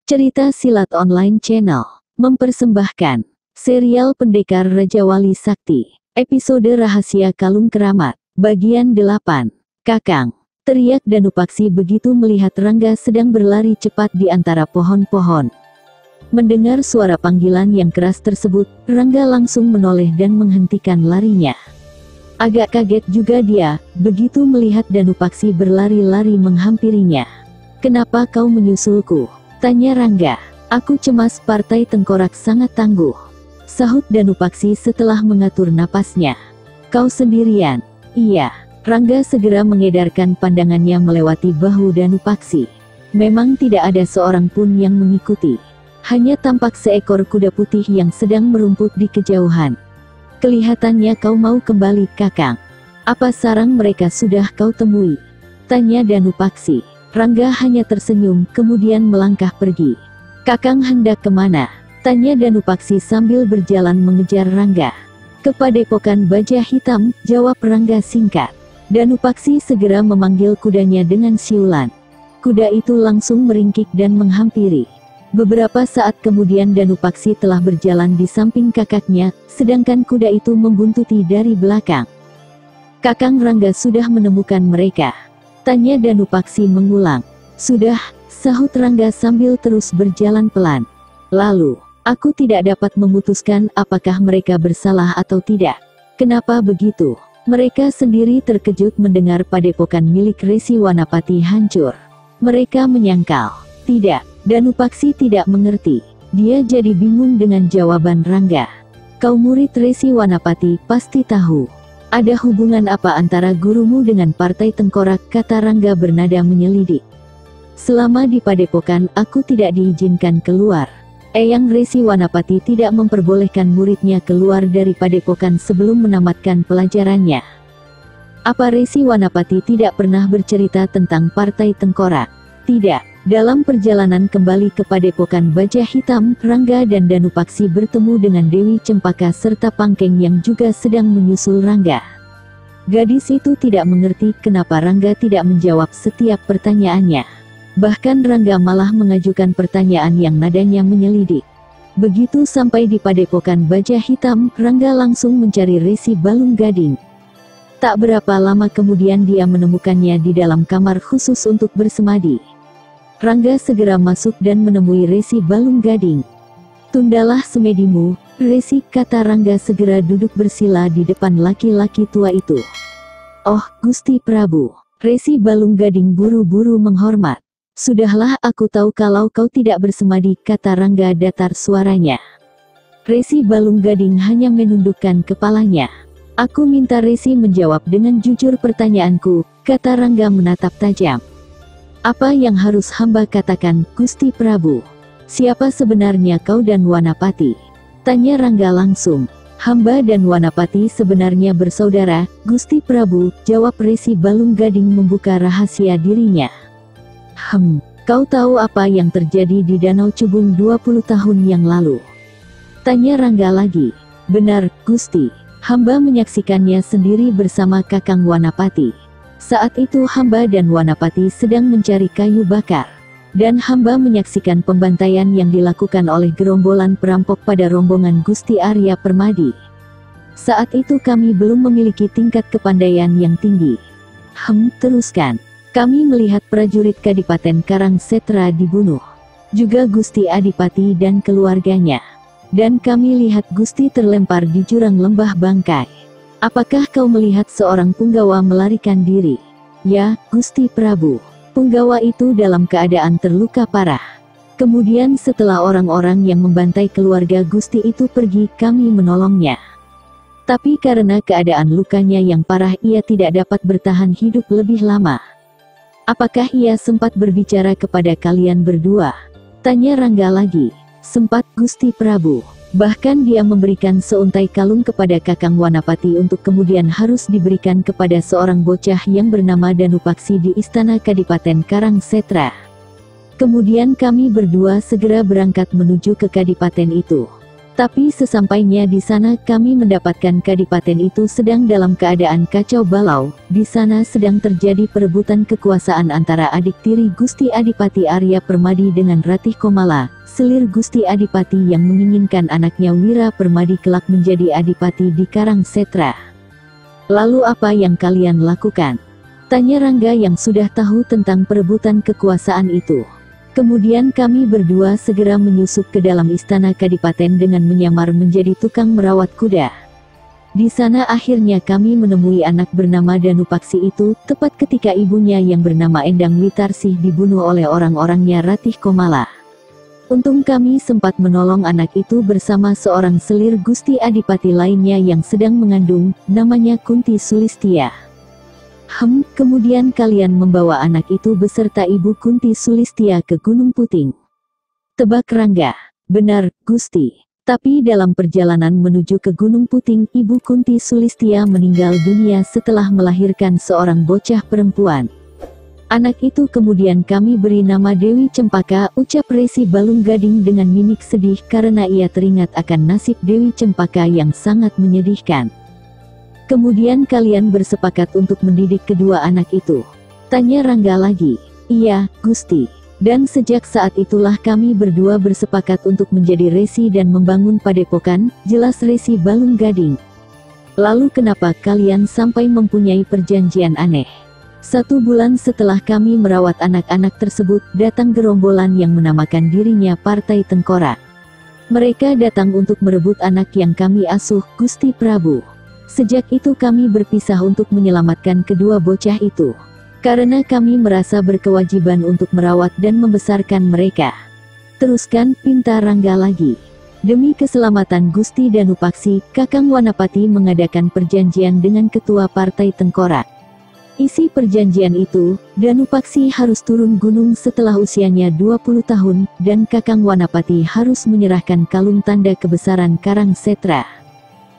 Cerita Silat Online Channel mempersembahkan serial Pendekar Raja Wali Sakti, episode Rahasia Kalung Keramat, bagian 8. Kakang, teriak Danupaksi begitu melihat Rangga sedang berlari cepat di antara pohon-pohon. Mendengar suara panggilan yang keras tersebut, Rangga langsung menoleh dan menghentikan larinya. Agak kaget juga dia, begitu melihat Danupaksi berlari-lari menghampirinya. "Kenapa kau menyusulku?" tanya Rangga. "Aku cemas Partai Tengkorak sangat tangguh," sahut Danupaksi setelah mengatur napasnya. "Kau sendirian?" "Iya." Rangga segera mengedarkan pandangannya melewati bahu Danupaksi. Memang tidak ada seorang pun yang mengikuti. Hanya tampak seekor kuda putih yang sedang merumput di kejauhan. "Kelihatannya kau mau kembali, Kakang. Apa sarang mereka sudah kau temui?" tanya Danupaksi. Rangga hanya tersenyum kemudian melangkah pergi. "Kakang hendak kemana?" tanya Danupaksi sambil berjalan mengejar Rangga. "Ke Padepokan Baja Hitam," jawab Rangga singkat. Danupaksi segera memanggil kudanya dengan siulan. Kuda itu langsung meringkik dan menghampiri. Beberapa saat kemudian Danupaksi telah berjalan di samping kakaknya, sedangkan kuda itu membuntuti dari belakang. "Kakang, Rangga sudah menemukan mereka?" tanya Danupaksi mengulang. "Sudah," sahut Rangga sambil terus berjalan pelan. "Lalu, aku tidak dapat memutuskan apakah mereka bersalah atau tidak." "Kenapa begitu?" Mereka sendiri terkejut mendengar padepokan milik Resi Wanapati hancur. Mereka menyangkal. "Tidak." Danupaksi tidak mengerti. Dia jadi bingung dengan jawaban Rangga. "Kau murid Resi Wanapati, pasti tahu. Ada hubungan apa antara gurumu dengan Partai Tengkorak?" kata Rangga bernada menyelidik. "Selama di padepokan aku tidak diizinkan keluar. Eyang Resi Wanapati tidak memperbolehkan muridnya keluar dari padepokan sebelum menamatkan pelajarannya." "Apa Resi Wanapati tidak pernah bercerita tentang Partai Tengkorak?" "Tidak." Dalam perjalanan kembali ke Padepokan Baja Hitam, Rangga dan Danupaksi bertemu dengan Dewi Cempaka serta Pangkeng yang juga sedang menyusul Rangga. Gadis itu tidak mengerti kenapa Rangga tidak menjawab setiap pertanyaannya. Bahkan Rangga malah mengajukan pertanyaan yang nadanya menyelidik. Begitu sampai di Padepokan Baja Hitam, Rangga langsung mencari Resi Balung Gading. Tak berapa lama kemudian dia menemukannya di dalam kamar khusus untuk bersemadi. Rangga segera masuk dan menemui Resi Balung Gading. "Tundalah semedimu, Resi," kata Rangga segera duduk bersila di depan laki-laki tua itu. "Oh, Gusti Prabu." Resi Balung Gading buru-buru menghormat. "Sudahlah, aku tahu kalau kau tidak bersemadi," kata Rangga datar suaranya. Resi Balung Gading hanya menundukkan kepalanya. "Aku minta Resi menjawab dengan jujur pertanyaanku," kata Rangga menatap tajam. "Apa yang harus hamba katakan, Gusti Prabu? Siapa sebenarnya kau dan Wanapati?" tanya Rangga langsung. "Hamba dan Wanapati sebenarnya bersaudara, Gusti Prabu," jawab Resi Balung Gading membuka rahasia dirinya. Kau tahu apa yang terjadi di Danau Cubung 20 tahun yang lalu?" tanya Rangga lagi. "Benar, Gusti. Hamba menyaksikannya sendiri bersama Kakang Wanapati. Saat itu hamba dan Wanapati sedang mencari kayu bakar. Dan hamba menyaksikan pembantaian yang dilakukan oleh gerombolan perampok pada rombongan Gusti Arya Permadi. Saat itu kami belum memiliki tingkat kepandaian yang tinggi." Teruskan." "Kami melihat prajurit Kadipaten Karangsetra dibunuh. Juga Gusti Adipati dan keluarganya. Dan kami lihat Gusti terlempar di jurang lembah bangkai. Apakah kau melihat seorang punggawa melarikan diri?" "Ya, Gusti Prabu. Punggawa itu dalam keadaan terluka parah. Kemudian setelah orang-orang yang membantai keluarga Gusti itu pergi, kami menolongnya. Tapi karena keadaan lukanya yang parah ia tidak dapat bertahan hidup lebih lama." "Apakah ia sempat berbicara kepada kalian berdua?" tanya Rangga lagi. "Sempat, Gusti Prabu. Bahkan dia memberikan seuntai kalung kepada Kakang Wanapati untuk kemudian harus diberikan kepada seorang bocah yang bernama Danupaksi di Istana Kadipaten Karangsetra. Kemudian kami berdua segera berangkat menuju ke Kadipaten itu. Tapi sesampainya di sana kami mendapatkan kadipaten itu sedang dalam keadaan kacau balau. Di sana sedang terjadi perebutan kekuasaan antara adik tiri Gusti Adipati Arya Permadi dengan Ratih Komala, selir Gusti Adipati yang menginginkan anaknya Wira Permadi kelak menjadi adipati di Karangsetra. Lalu apa yang kalian lakukan? Tanya Rangga yang sudah tahu tentang perebutan kekuasaan itu. Kemudian kami berdua segera menyusup ke dalam istana kadipaten dengan menyamar menjadi tukang merawat kuda. Di sana akhirnya kami menemui anak bernama Danupaksi itu, tepat ketika ibunya yang bernama Endang Witarsih dibunuh oleh orang-orangnya Ratih Komala. Untung kami sempat menolong anak itu bersama seorang selir Gusti Adipati lainnya yang sedang mengandung, namanya Kunti Sulistia. Kemudian kalian membawa anak itu beserta ibu Kunti Sulistia ke Gunung Puting. Tebak Rangga. Benar, Gusti. Tapi dalam perjalanan menuju ke Gunung Puting, ibu Kunti Sulistia meninggal dunia setelah melahirkan seorang bocah perempuan. Anak itu kemudian kami beri nama Dewi Cempaka, ucap Resi Balunggading dengan mimik sedih karena ia teringat akan nasib Dewi Cempaka yang sangat menyedihkan. Kemudian kalian bersepakat untuk mendidik kedua anak itu? Tanya Rangga lagi. Iya, Gusti. Dan sejak saat itulah kami berdua bersepakat untuk menjadi resi dan membangun padepokan, jelas Resi Balunggading. Lalu kenapa kalian sampai mempunyai perjanjian aneh? 1 bulan setelah kami merawat anak-anak tersebut, datang gerombolan yang menamakan dirinya Partai Tengkorak. Mereka datang untuk merebut anak yang kami asuh, Gusti Prabu. Sejak itu kami berpisah untuk menyelamatkan kedua bocah itu. Karena kami merasa berkewajiban untuk merawat dan membesarkan mereka. Teruskan, pinta Rangga lagi. Demi keselamatan Gusti Danupaksi, Kakang Wanapati mengadakan perjanjian dengan ketua Partai Tengkorak. Isi perjanjian itu, Danupaksi harus turun gunung setelah usianya 20 tahun, dan Kakang Wanapati harus menyerahkan kalung tanda kebesaran Karangsetra.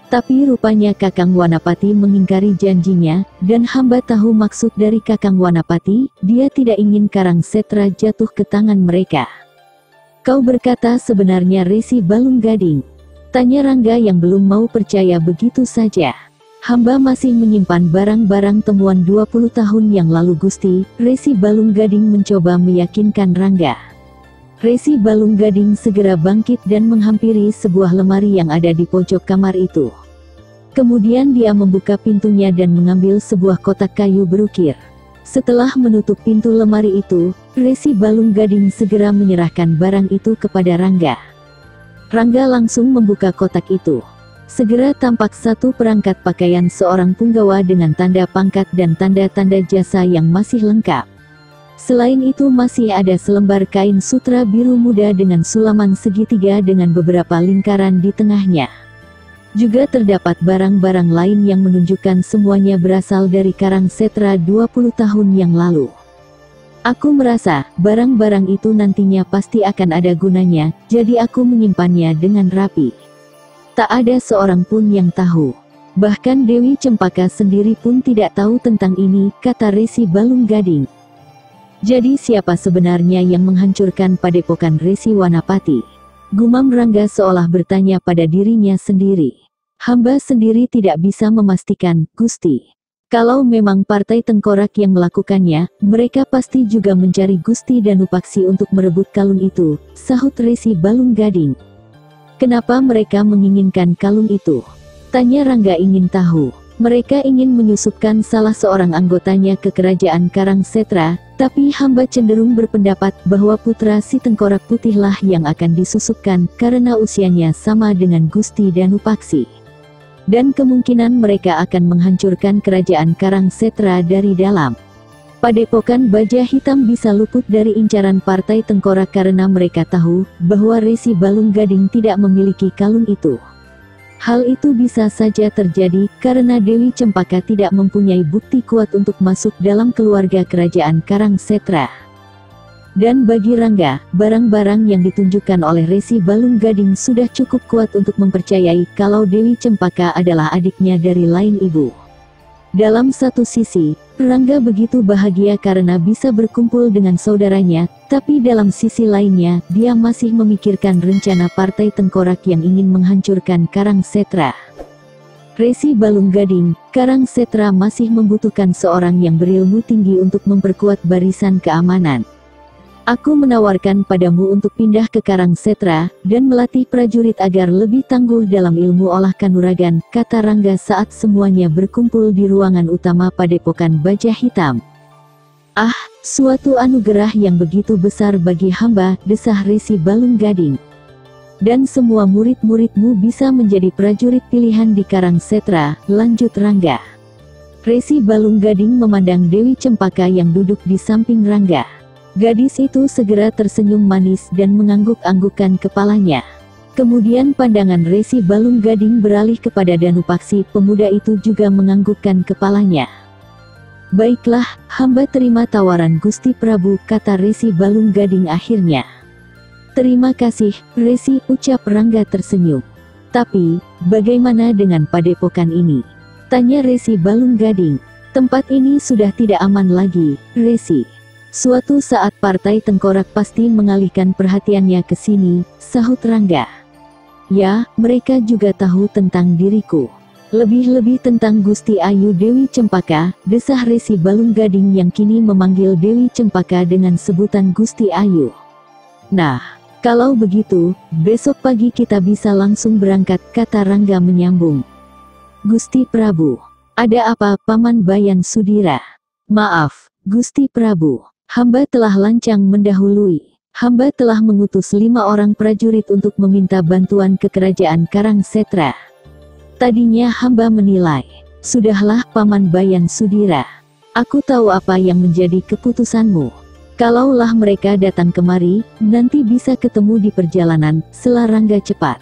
Tapi rupanya Kakang Wanapati mengingkari janjinya, dan hamba tahu maksud dari Kakang Wanapati, dia tidak ingin Karangsetra jatuh ke tangan mereka. Kau berkata sebenarnya Resi Balunggading? Tanya Rangga yang belum mau percaya begitu saja. Hamba masih menyimpan barang-barang temuan 20 tahun yang lalu Gusti. Resi Balunggading mencoba meyakinkan Rangga. Resi Balunggading segera bangkit dan menghampiri sebuah lemari yang ada di pojok kamar itu. Kemudian dia membuka pintunya dan mengambil sebuah kotak kayu berukir. Setelah menutup pintu lemari itu, Resi Balunggading segera menyerahkan barang itu kepada Rangga. Rangga langsung membuka kotak itu. Segera tampak satu perangkat pakaian seorang punggawa dengan tanda pangkat dan tanda-tanda jasa yang masih lengkap. Selain itu masih ada selembar kain sutra biru muda dengan sulaman segitiga dengan beberapa lingkaran di tengahnya. Juga terdapat barang-barang lain yang menunjukkan semuanya berasal dari Karangsetra 20 tahun yang lalu. Aku merasa, barang-barang itu nantinya pasti akan ada gunanya, jadi aku menyimpannya dengan rapi. Tak ada seorang pun yang tahu. Bahkan Dewi Cempaka sendiri pun tidak tahu tentang ini, kata Resi Balunggading. Jadi siapa sebenarnya yang menghancurkan padepokan Resi Wanapati? Gumam Rangga seolah bertanya pada dirinya sendiri. Hamba sendiri tidak bisa memastikan, Gusti. Kalau memang Partai Tengkorak yang melakukannya, mereka pasti juga mencari Gusti Danupaksi untuk merebut kalung itu, sahut Resi Balunggading. Kenapa mereka menginginkan kalung itu? Tanya Rangga ingin tahu. Mereka ingin menyusupkan salah seorang anggotanya ke kerajaan Karangsetra, tapi hamba cenderung berpendapat bahwa putra si Tengkorak Putihlah yang akan disusupkan karena usianya sama dengan Gusti Danupaksi. Dan kemungkinan mereka akan menghancurkan kerajaan Karangsetra dari dalam. Padepokan Baja Hitam bisa luput dari incaran Partai Tengkorak karena mereka tahu bahwa Resi Balunggading tidak memiliki kalung itu. Hal itu bisa saja terjadi karena Dewi Cempaka tidak mempunyai bukti kuat untuk masuk dalam keluarga kerajaan Karangsetra. Dan bagi Rangga, barang-barang yang ditunjukkan oleh Resi Balunggading sudah cukup kuat untuk mempercayai kalau Dewi Cempaka adalah adiknya dari lain ibu. Dalam satu sisi, Rangga begitu bahagia karena bisa berkumpul dengan saudaranya, tapi dalam sisi lainnya, dia masih memikirkan rencana Partai Tengkorak yang ingin menghancurkan Karangsetra. Resi Balunggading, Karangsetra masih membutuhkan seorang yang berilmu tinggi untuk memperkuat barisan keamanan. Aku menawarkan padamu untuk pindah ke Karangsetra, dan melatih prajurit agar lebih tangguh dalam ilmu olah kanuragan, kata Rangga saat semuanya berkumpul di ruangan utama Padepokan Baja Hitam. Ah, suatu anugerah yang begitu besar bagi hamba, desah Resi Balunggading. Dan semua murid-muridmu bisa menjadi prajurit pilihan di Karangsetra, lanjut Rangga. Resi Balunggading memandang Dewi Cempaka yang duduk di samping Rangga. Gadis itu segera tersenyum manis dan mengangguk-anggukkan kepalanya. Kemudian pandangan Resi Balunggading beralih kepada Danupaksi, pemuda itu juga menganggukkan kepalanya. Baiklah, hamba terima tawaran Gusti Prabu, kata Resi Balunggading akhirnya. Terima kasih, Resi, ucap Rangga tersenyum. Tapi, bagaimana dengan padepokan ini? Tanya Resi Balunggading. Tempat ini sudah tidak aman lagi, Resi. Suatu saat Partai Tengkorak pasti mengalihkan perhatiannya ke sini, sahut Rangga. Ya, mereka juga tahu tentang diriku. Lebih-lebih tentang Gusti Ayu Dewi Cempaka, desah Resi Balunggading yang kini memanggil Dewi Cempaka dengan sebutan Gusti Ayu. Nah, kalau begitu, besok pagi kita bisa langsung berangkat, kata Rangga menyambung. Gusti Prabu, ada apa, Paman Bayan Sudira? Maaf, Gusti Prabu. Hamba telah lancang mendahului. Hamba telah mengutus 5 orang prajurit untuk meminta bantuan ke kerajaan Karangsetra. Tadinya hamba menilai, sudahlah Paman Bayan Sudira. Aku tahu apa yang menjadi keputusanmu. Kalaulah mereka datang kemari, nanti bisa ketemu di perjalanan, sela Rangga cepat.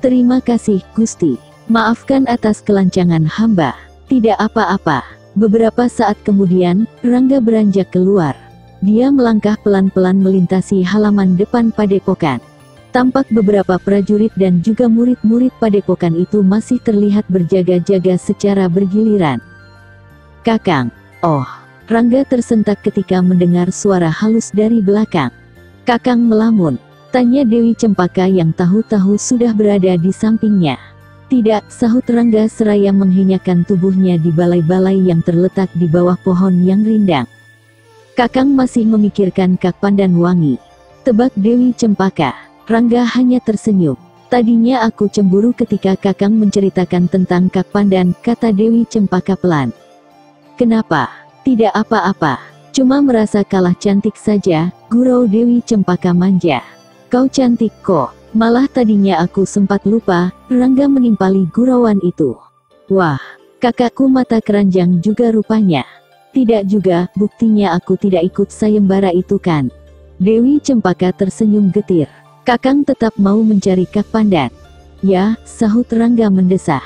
Terima kasih, Gusti. Maafkan atas kelancangan hamba. Tidak apa-apa. Beberapa saat kemudian, Rangga beranjak keluar. Dia melangkah pelan-pelan melintasi halaman depan padepokan. Tampak beberapa prajurit dan juga murid-murid padepokan itu masih terlihat berjaga-jaga secara bergiliran. Kakang, oh, Rangga tersentak ketika mendengar suara halus dari belakang. Kakang melamun, tanya Dewi Cempaka yang tahu-tahu sudah berada di sampingnya. Tidak, sahut Rangga seraya menghenyakan tubuhnya di balai-balai yang terletak di bawah pohon yang rindang. Kakang masih memikirkan Kak Pandan Wangi, tebak Dewi Cempaka. Rangga hanya tersenyum. Tadinya aku cemburu ketika Kakang menceritakan tentang Kak Pandan, kata Dewi Cempaka pelan. Kenapa? Tidak apa-apa, cuma merasa kalah cantik saja, gurau Dewi Cempaka manja. Kau cantik kok. Malah tadinya aku sempat lupa, Rangga menimpali gurauan itu. Wah, kakakku mata keranjang juga rupanya. Tidak juga, buktinya aku tidak ikut sayembara itu kan. Dewi Cempaka tersenyum getir. Kakang tetap mau mencari Kak Pandan. Ya, sahut Rangga mendesah.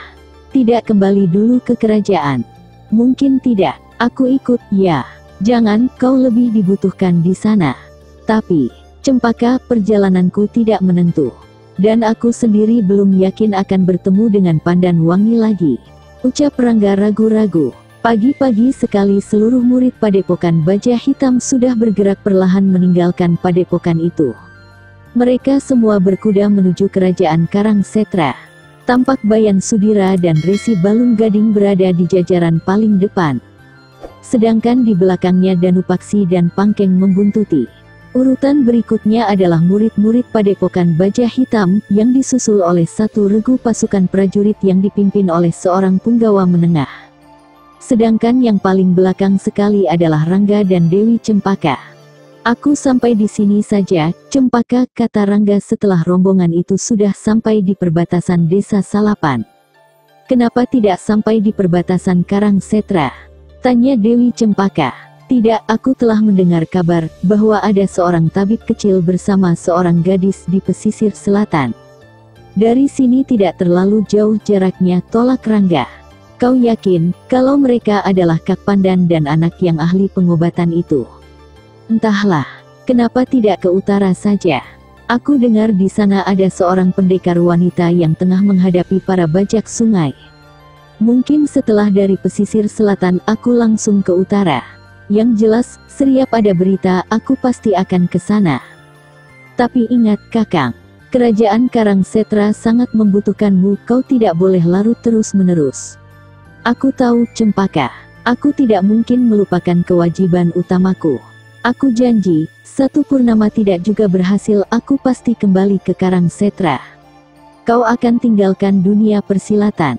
Tidak kembali dulu ke kerajaan. Mungkin tidak, aku ikut, ya. Jangan, kau lebih dibutuhkan di sana. Tapi, Cempaka, perjalananku tidak menentu. Dan aku sendiri belum yakin akan bertemu dengan Pandan Wangi lagi. Ucap Rangga ragu-ragu. Pagi-pagi sekali seluruh murid padepokan Baja Hitam sudah bergerak perlahan meninggalkan padepokan itu. Mereka semua berkuda menuju kerajaan Karangsetra. Tampak Bayan Sudira dan Resi Balunggading berada di jajaran paling depan. Sedangkan di belakangnya Danupaksi dan Pangkeng membuntuti. Urutan berikutnya adalah murid-murid padepokan Baja Hitam, yang disusul oleh satu regu pasukan prajurit yang dipimpin oleh seorang punggawa menengah. Sedangkan yang paling belakang sekali adalah Rangga dan Dewi Cempaka. Aku sampai di sini saja, Cempaka, kata Rangga setelah rombongan itu sudah sampai di perbatasan desa Salapan. Kenapa tidak sampai di perbatasan Karangsetra? Tanya Dewi Cempaka. Tidak, aku telah mendengar kabar bahwa ada seorang tabib kecil bersama seorang gadis di pesisir selatan. Dari sini tidak terlalu jauh jaraknya, tolak Rangga. Kau yakin kalau mereka adalah Kak Pandan dan anak yang ahli pengobatan itu? Entahlah, kenapa tidak ke utara saja? Aku dengar di sana ada seorang pendekar wanita yang tengah menghadapi para bajak sungai. Mungkin setelah dari pesisir selatan aku langsung ke utara. Yang jelas, setiap ada berita aku pasti akan ke sana. Tapi ingat Kakang, kerajaan Karangsetra sangat membutuhkanmu, kau tidak boleh larut terus-menerus. Aku tahu Cempaka, aku tidak mungkin melupakan kewajiban utamaku. Aku janji, satu purnama tidak juga berhasil aku pasti kembali ke Karangsetra. Kau akan tinggalkan dunia persilatan.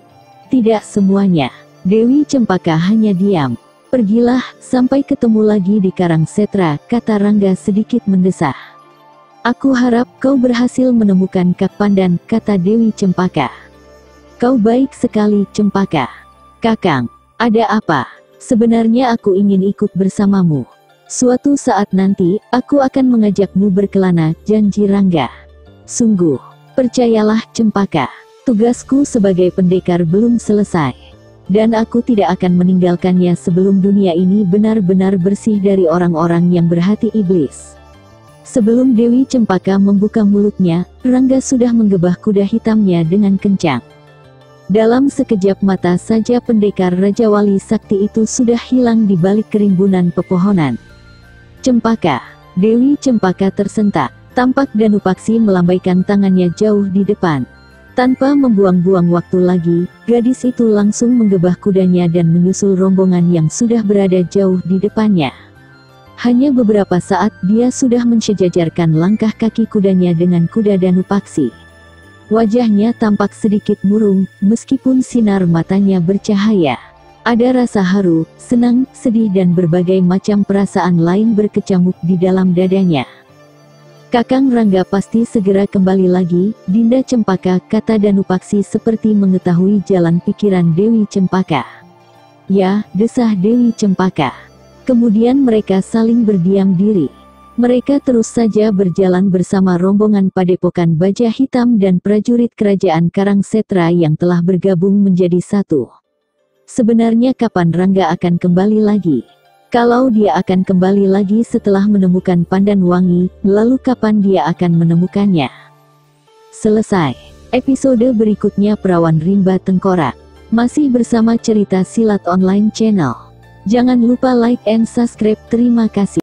Tidak semuanya. Dewi Cempaka hanya diam. Pergilah, sampai ketemu lagi di Karangsetra, kata Rangga sedikit mendesah. Aku harap kau berhasil menemukan Kak Pandan, kata Dewi Cempaka. Kau baik sekali Cempaka. Kakang, ada apa? Sebenarnya aku ingin ikut bersamamu. Suatu saat nanti, aku akan mengajakmu berkelana, janji Rangga. Sungguh, percayalah Cempaka. Tugasku sebagai pendekar belum selesai. Dan aku tidak akan meninggalkannya sebelum dunia ini benar-benar bersih dari orang-orang yang berhati iblis. Sebelum Dewi Cempaka membuka mulutnya, Rangga sudah menggebah kuda hitamnya dengan kencang. Dalam sekejap mata saja pendekar Raja Wali Sakti itu sudah hilang di balik kerimbunan pepohonan. Cempaka, Dewi Cempaka tersentak. Tampak Danupaksi melambaikan tangannya jauh di depan. Tanpa membuang-buang waktu lagi, gadis itu langsung menggebah kudanya dan menyusul rombongan yang sudah berada jauh di depannya. Hanya beberapa saat dia sudah mensejajarkan langkah kaki kudanya dengan kuda Danupaksi. Wajahnya tampak sedikit murung, meskipun sinar matanya bercahaya. Ada rasa haru, senang, sedih dan berbagai macam perasaan lain berkecamuk di dalam dadanya. Kakang Rangga pasti segera kembali lagi, Dinda Cempaka, kata Danupaksi seperti mengetahui jalan pikiran Dewi Cempaka. Ya, desah Dewi Cempaka. Kemudian mereka saling berdiam diri. Mereka terus saja berjalan bersama rombongan padepokan Baja Hitam dan prajurit kerajaan Karangsetra yang telah bergabung menjadi satu. Sebenarnya kapan Rangga akan kembali lagi? Kalau dia akan kembali lagi setelah menemukan Pandan Wangi, lalu kapan dia akan menemukannya? Selesai. Episode berikutnya Perawan Rimba Tengkorak. Masih bersama cerita Silat Online Channel. Jangan lupa like and subscribe. Terima kasih.